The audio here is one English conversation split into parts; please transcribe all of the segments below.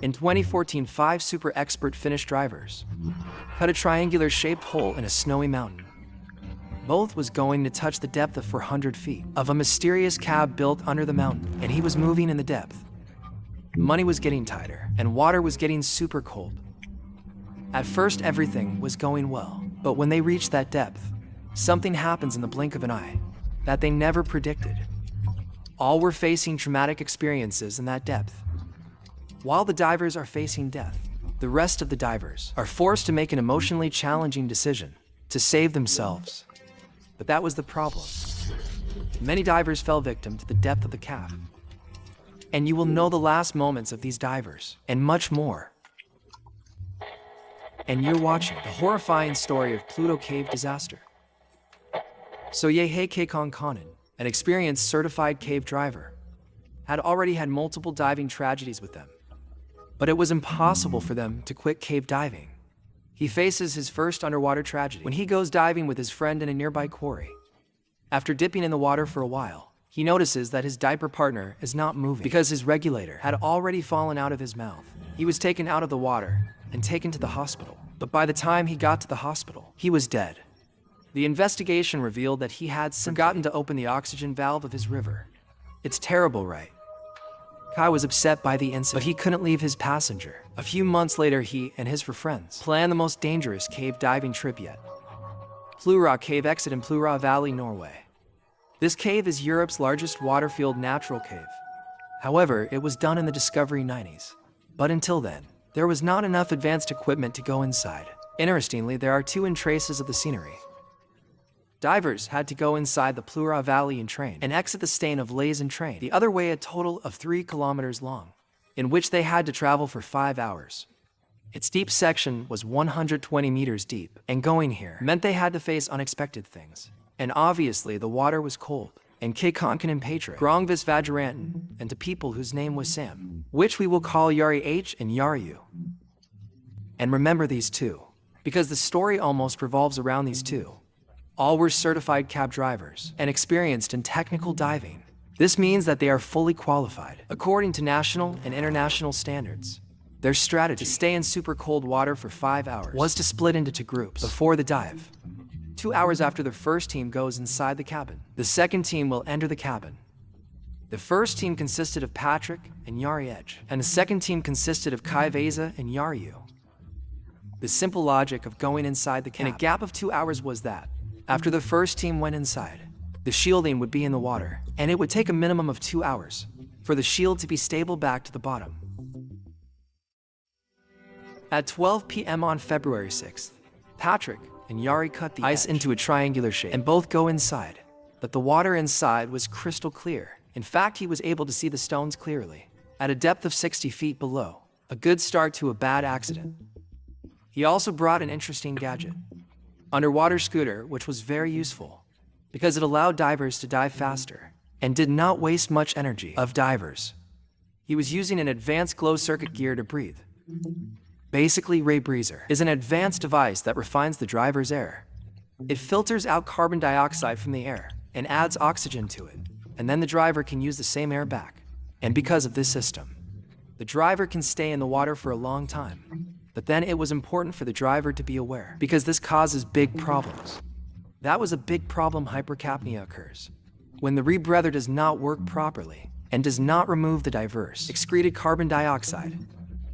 In 2014, 5 super expert Finnish divers cut a triangular-shaped hole in a snowy mountain. Both was going to touch the depth of 400 feet of a mysterious cave built under the mountain, and he was moving in the depth. Money was getting tighter, and water was getting super cold. At first, everything was going well, but when they reached that depth, something happens in the blink of an eye that they never predicted. All were facing traumatic experiences in that depth. While the divers are facing death, the rest of the divers are forced to make an emotionally challenging decision to save themselves. But that was the problem. Many divers fell victim to the depth of the cave. And you will know the last moments of these divers, and much more. And you're watching the horrifying story of Plura cave disaster. So Yehe Kekon Kanan, an experienced certified cave diver, had already had multiple diving tragedies with them. But it was impossible for them to quit cave diving. He faces his first underwater tragedy when he goes diving with his friend in a nearby quarry. After dipping in the water for a while, he notices that his diaper partner is not moving because his regulator had already fallen out of his mouth. He was taken out of the water and taken to the hospital. But by the time he got to the hospital, he was dead. The investigation revealed that he had forgotten to open the oxygen valve of his river. It's terrible, right? Kai was upset by the incident, but he couldn't leave his passenger. A few months later, he and his friends planned the most dangerous cave diving trip yet. Plura Cave exit in Plura Valley, Norway. This cave is Europe's largest water-filled natural cave. However, it was done in the Discovery 90s. But until then, there was not enough advanced equipment to go inside. Interestingly, there are 2 traces of the scenery. Divers had to go inside the Plura Valley in train and exit the stain of Lays in train, the other way a total of 3 kilometers long, in which they had to travel for 5 hours. Its deep section was 120 meters deep, and going here meant they had to face unexpected things. And obviously the water was cold, and Kekonkan and Patra, Grongvis Vajarantan, and to people whose name was Sam, which we will call Yari H and Yaryu. And remember these 2, because the story almost revolves around these 2. All were certified cab drivers and experienced in technical diving. This means that they are fully qualified according to national and international standards. Their strategy to stay in super cold water for 5 hours was to split into 2 groups before the dive. 2 hours after the first team goes inside the cabin, the second team will enter the cabin. The first team consisted of Patrick and Yari Edge, and the second team consisted of Kai Veza and Yaryu. The simple logic of going inside the cabin in a gap of 2 hours was that, after the first team went inside, the shielding would be in the water, and it would take a minimum of 2 hours for the shield to be stable back to the bottom. At 12 p.m. on February 6th, Patrick and Yari cut the ice into a triangular shape and both go inside. But the water inside was crystal clear. In fact, he was able to see the stones clearly, at a depth of 60 feet below, a good start to a bad accident. He also brought an interesting gadget, underwater scooter, which was very useful because it allowed divers to dive faster and did not waste much energy of divers. He was using an advanced glow circuit gear to breathe. Basically, Ray Breezer is an advanced device that refines the driver's air. It filters out carbon dioxide from the air and adds oxygen to it, and then the driver can use the same air back. And because of this system, the driver can stay in the water for a long time. But then it was important for the driver to be aware, because this causes big problems. That was a big problem. Hypercapnia occurs when the rebreather does not work properly and does not remove the diverse excreted carbon dioxide.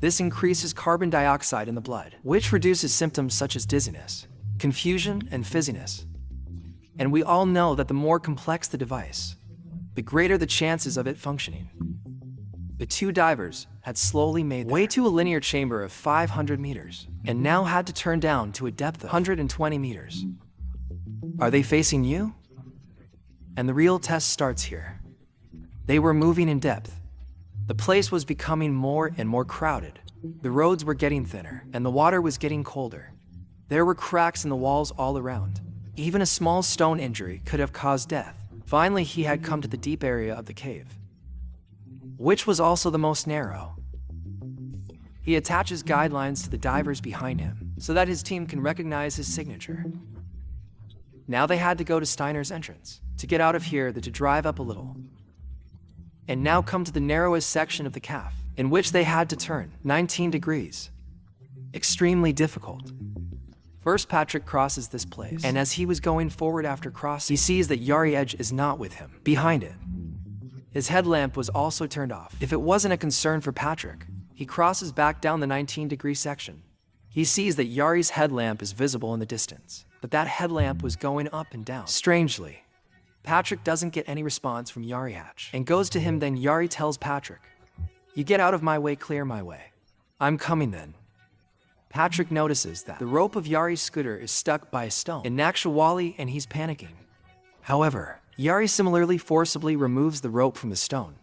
This increases carbon dioxide in the blood, which reduces symptoms such as dizziness, confusion, and fizziness. And we all know that the more complex the device, the greater the chances of it functioning. The 2 divers had slowly made their way to a linear chamber of 500 meters and now had to turn down to a depth of 120 meters. Are they facing you? And the real test starts here. They were moving in depth. The place was becoming more and more crowded. The roads were getting thinner, and the water was getting colder. There were cracks in the walls all around. Even a small stone injury could have caused death. Finally, he had come to the deep area of the cave, which was also the most narrow. He attaches guidelines to the divers behind him so that his team can recognize his signature. Now they had to go to Steiner's entrance. To get out of here, they had to drive up a little, and now come to the narrowest section of the cave. in which they had to turn 19 degrees. Extremely difficult. First, Patrick crosses this place, and as he was going forward after crossing, he sees that Yari Edge is not with him. Behind it, his headlamp was also turned off. If it wasn't a concern for Patrick, he crosses back down the 19-degree section. He sees that Yari's headlamp is visible in the distance, but that headlamp was going up and down. Strangely, Patrick doesn't get any response from Yari Hatch and goes to him. Then Yari tells Patrick, "You get out of my way, clear my way. I'm coming then." Patrick notices that the rope of Yari's scooter is stuck by a stone in actuality, and he's panicking. However, Yari similarly forcibly removes the rope from the stone.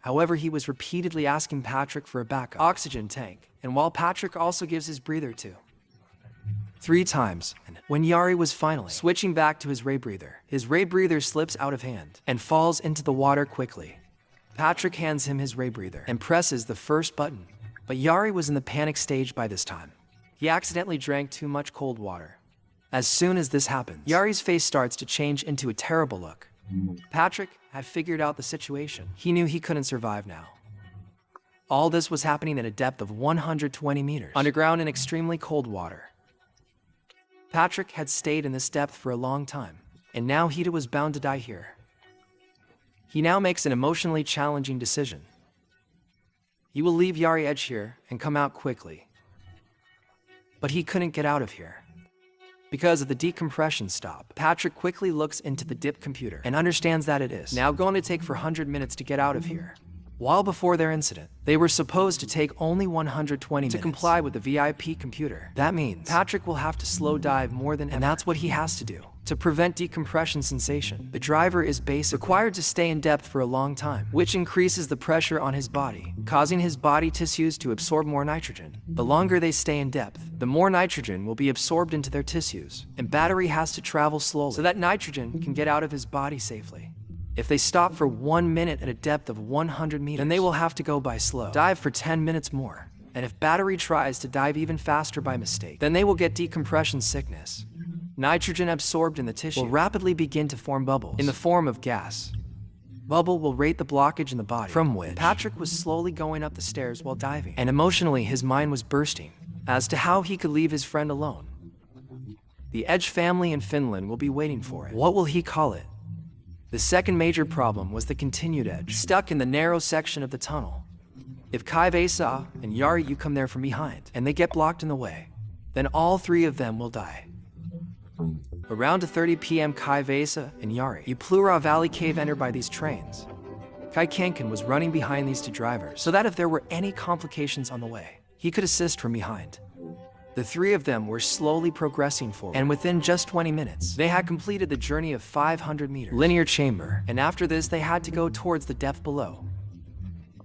However, he was repeatedly asking Patrick for a backup oxygen tank, and while Patrick also gives his breather to 3 times, and when Yari was finally switching back to his ray breather slips out of hand and falls into the water quickly. Patrick hands him his ray breather and presses the first button, but Yari was in the panic stage by this time. He accidentally drank too much cold water. As soon as this happens, Yari's face starts to change into a terrible look. Patrick had figured out the situation. He knew he couldn't survive now. All this was happening at a depth of 120 meters, underground in extremely cold water. Patrick had stayed in this depth for a long time, and now he was bound to die here. He now makes an emotionally challenging decision. He will leave Yari Edge here and come out quickly. But he couldn't get out of here. Because of the decompression stop, Patrick quickly looks into the dip computer and understands that it is now going to take 400 minutes to get out of here. While before their incident, they were supposed to take only 120 minutes to comply with the VIP computer. That means Patrick will have to slow dive more than ever, and that's what he has to do. To prevent decompression sensation, the driver is basically required to stay in depth for a long time, which increases the pressure on his body, causing his body tissues to absorb more nitrogen. The longer they stay in depth, the more nitrogen will be absorbed into their tissues, and battery has to travel slowly so that nitrogen can get out of his body safely. If they stop for 1 minute at a depth of 100 meters, then they will have to go by slow dive for 10 minutes more. And if battery tries to dive even faster by mistake, then they will get decompression sickness. Nitrogen absorbed in the tissue will rapidly begin to form bubbles in the form of gas. Bubble will rate the blockage in the body, from which Patrick was slowly going up the stairs while diving, and emotionally his mind was bursting as to how he could leave his friend alone. The Edge family in Finland will be waiting for it. What will he call it? The second major problem was the continued Edge, stuck in the narrow section of the tunnel. If Kai Vesa and Yari you come there from behind, and they get blocked in the way, then all 3 of them will die. Around 2:30 p.m. Kai Vesa and Yari, Plura Valley Cave enter by these trains. Kai Kankin was running behind these 2 drivers, so that if there were any complications on the way, he could assist from behind. The 3 of them were slowly progressing forward, and within just 20 minutes, they had completed the journey of 500 meters linear chamber, and after this they had to go towards the depth below.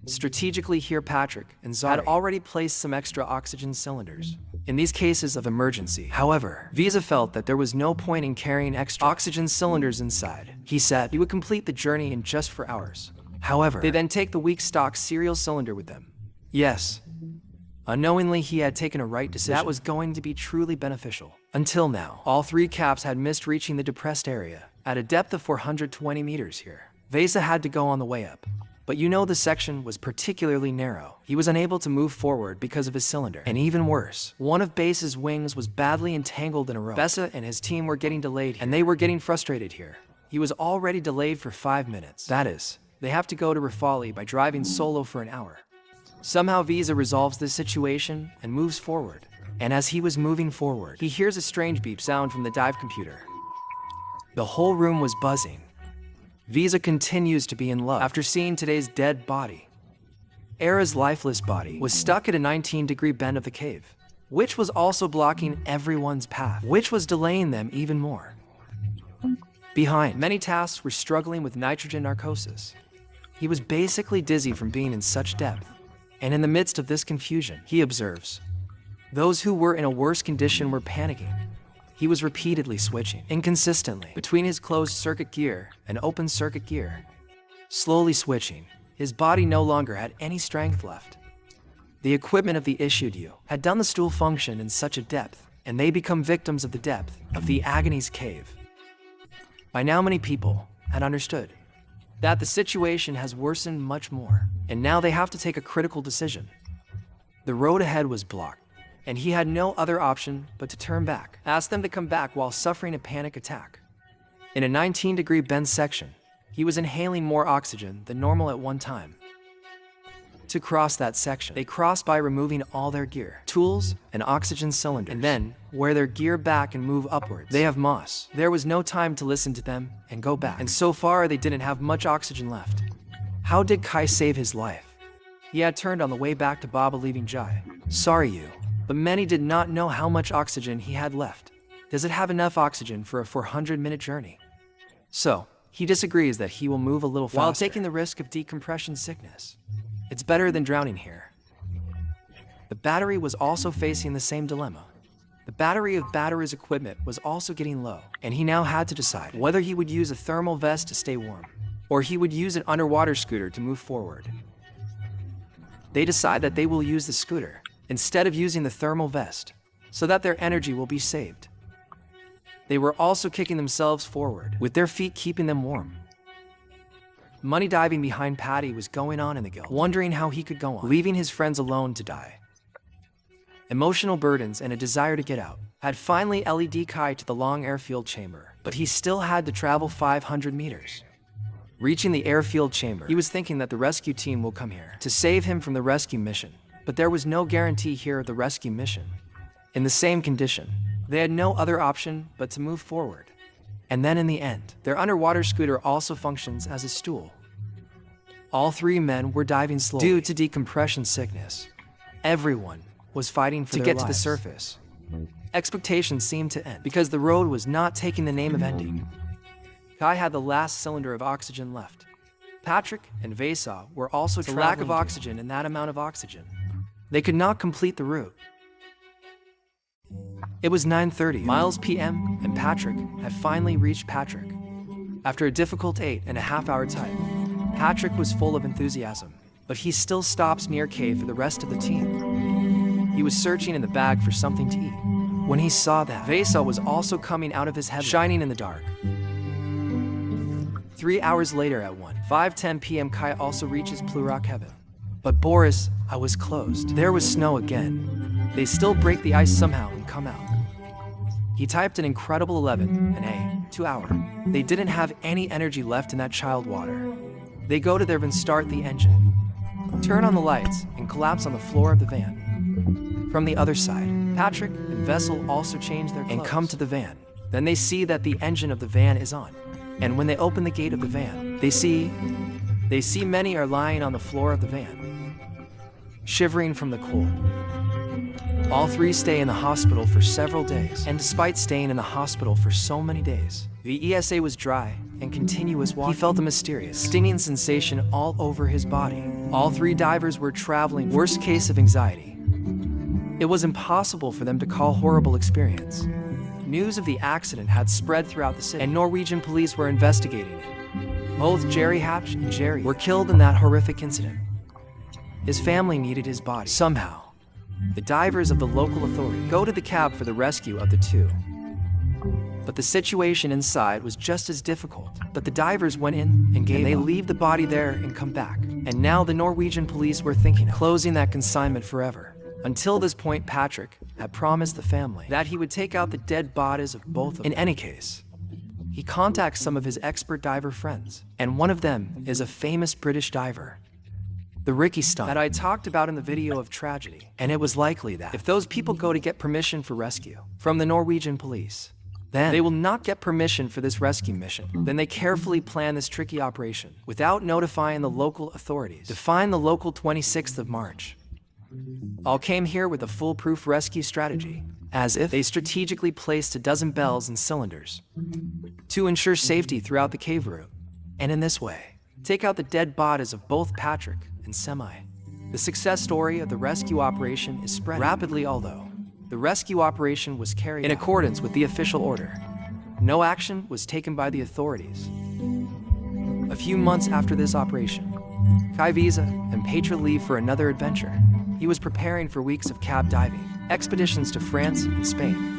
Strategically here, Patrick and Zari had already placed some extra oxygen cylinders in these cases of emergency. However, Visa felt that there was no point in carrying extra oxygen cylinders inside. He said he would complete the journey in just 4 hours. However, they then take the weak stock serial cylinder with them. Yes, unknowingly he had taken a right decision that was going to be truly beneficial. Until now, all 3 caps had missed reaching the depressed area at a depth of 420 meters here. Vesa had to go on the way up. But you know the section was particularly narrow. He was unable to move forward because of his cylinder. And even worse, one of Base's wings was badly entangled in a rope. Vesa and his team were getting delayed here, and they were getting frustrated here. He was already delayed for 5 minutes. That is, they have to go to Rafali by driving solo for an hour. Somehow Visa resolves this situation and moves forward. And as he was moving forward, he hears a strange beep sound from the dive computer. The whole room was buzzing. Visa continues to be in love after seeing today's dead body. Era's lifeless body was stuck at a 19-degree bend of the cave, which was also blocking everyone's path, which was delaying them even more. Behind, many tasks were struggling with nitrogen narcosis. He was basically dizzy from being in such depth, and in the midst of this confusion, he observes those who were in a worse condition were panicking. He was repeatedly switching, inconsistently, between his closed circuit gear and open circuit gear. Slowly switching, his body no longer had any strength left. The equipment of the issued you had done the stool function in such a depth, and they become victims of the depth of the agony's cave. By now many people had understood. that the situation has worsened much more, and now they have to take a critical decision. The road ahead was blocked, and he had no other option but to turn back. Ask them to come back while suffering a panic attack. In a 19-degree bend section, he was inhaling more oxygen than normal at one time. To cross that section, they crossed by removing all their gear, tools, and oxygen cylinders, and then wear their gear back and move upwards. They have moss. There was no time to listen to them and go back, and so far they didn't have much oxygen left. How did Kai save his life? He had turned on the way back to Baba, leaving Jai. Sorry you, but many did not know how much oxygen he had left. Does it have enough oxygen for a 400-minute journey? So, he disagrees that he will move a little faster while taking the risk of decompression sickness. It's better than drowning here. The battery was also facing the same dilemma. The battery of battery's equipment was also getting low, and he now had to decide whether he would use a thermal vest to stay warm, or he would use an underwater scooter to move forward. They decide that they will use the scooter instead of using the thermal vest, so that their energy will be saved. They were also kicking themselves forward, with their feet keeping them warm. Money diving behind Patty was going on in the gill, wondering how he could go on, leaving his friends alone to die. Emotional burdens and a desire to get out had finally led Kai to the long airfield chamber, but he still had to travel 500 meters. Reaching the airfield chamber, he was thinking that the rescue team will come here to save him from the rescue mission, but there was no guarantee here of the rescue mission. In the same condition, they had no other option but to move forward. And then in the end, their underwater scooter also functions as a stool. All three men were diving slowly due to decompression sickness. Everyone was fighting to get to the surface. Expectations seemed to end because the road was not taking the name of ending. Kai had the last cylinder of oxygen left. Patrick and Vesa were also traveling. The lack of oxygen and that amount of oxygen, they could not complete the route. It was 9:30 miles p.m. and Patrick had finally reached Patrick. After a difficult 8.5-hour type, Patrick was full of enthusiasm, but he still stops near cave for the rest of the team. He was searching in the bag for something to eat when he saw that Vesa was also coming out of his head, shining in the dark. 3 hours later at 5:10 p.m. Kai also reaches Plura heaven. But Boris, I was closed. There was snow again. They still break the ice somehow and come out. He typed an incredible 11 and 2 hour. They didn't have any energy left in that child water. They go to there and start the engine, turn on the lights, and collapse on the floor of the van. From the other side, Patrick and Vessel also change their clothes and come to the van. Then they see that the engine of the van is on. And when they open the gate of the van, they see many are lying on the floor of the van, shivering from the cold. All three stay in the hospital for several days, and despite staying in the hospital for so many days, the ESA was dry and continuous walking. He felt a mysterious, stinging sensation all over his body. All three divers were traveling worst case of anxiety. It was impossible for them to call horrible experience. News of the accident had spread throughout the city, and Norwegian police were investigating it. Both Jerry Hatch and Jerry were killed in that horrific incident. His family needed his body somehow. The divers of the local authority go to the cab for the rescue of the two. But the situation inside was just as difficult. But the divers went in and they leave the body there and come back. And now the Norwegian police were thinking of closing that consignment forever. Until this point, Patrick had promised the family that he would take out the dead bodies of both of them. In any case, he contacts some of his expert diver friends, and one of them is a famous British diver, the Ricky stunt that I talked about in the video of tragedy. And it was likely that if those people go to get permission for rescue from the Norwegian police, then they will not get permission for this rescue mission. Then they carefully plan this tricky operation without notifying the local authorities to find the local 26th of March. All came here with a foolproof rescue strategy, as if they strategically placed a dozen bells and cylinders to ensure safety throughout the cave route, and in this way, take out the dead bodies of both Patrick and Semi. The success story of the rescue operation is spread rapidly, although the rescue operation was carried in accordance with the official order. No action was taken by the authorities. A few months after this operation, Kai Visa and Petra leave for another adventure. He was preparing for weeks of cab diving, expeditions to France and Spain.